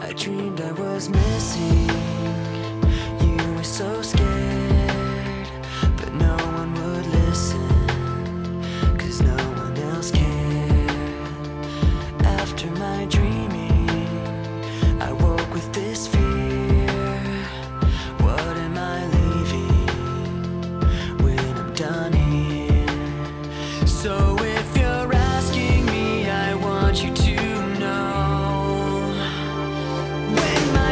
I dreamed I was missing. You were so scared, but no one would listen, 'cause no one else cared. After my dreaming, I woke with this fear. What am I leaving when I'm done here? So if you're asking me, I want you to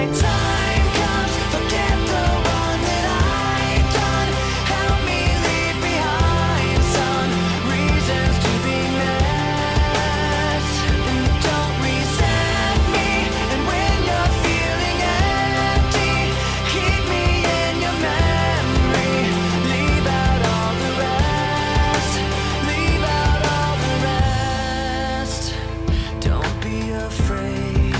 time comes, forget the wrong that I've done. Help me leave behind some reasons to be met. And don't resent me. And when you're feeling empty, keep me in your memory. Leave out all the rest. Leave out all the rest. Don't be afraid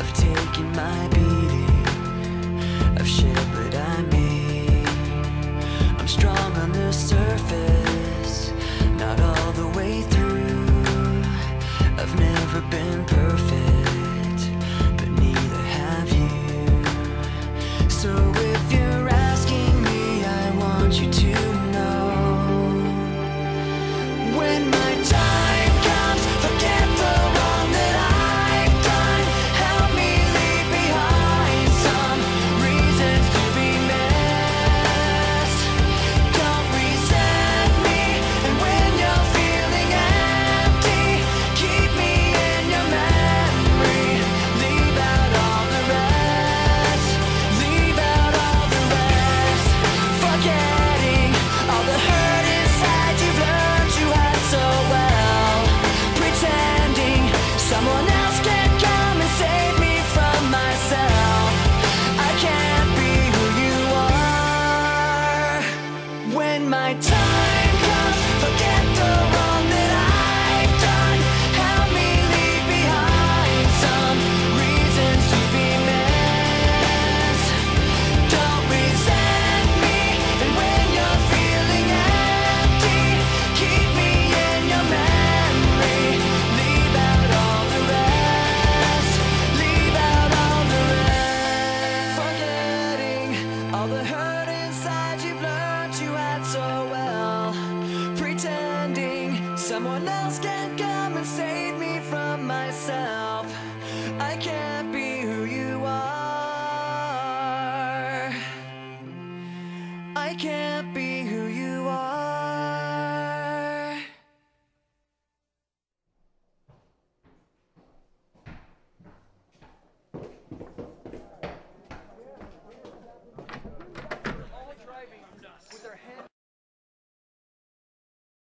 of taking my beating, of shit that I made. I'm strong on the surface, not all the way through. I've never been perfect, but neither have you. So if you're asking me, I want you to know, when my time comes, forget the wrong that I've done. Help me leave behind some reasons to be missed. Don't resent me. And when you're feeling empty, keep me in your memory. Leave out all the rest. Leave out all the rest. Forgetting all the hurt inside you've learned you had so well. Pretending someone else can come and save me from myself. I can't be who you are. When my time comes, forget the wrong that I've done. Help me leave behind some reasons to be missed. Don't resent me. And when you're feeling empty, keep me in your memory. Leave out all the rest. Leave out all the rest. Forgetting all the hurt inside you've learned you had so well. Pretending someone else can come and save me from myself.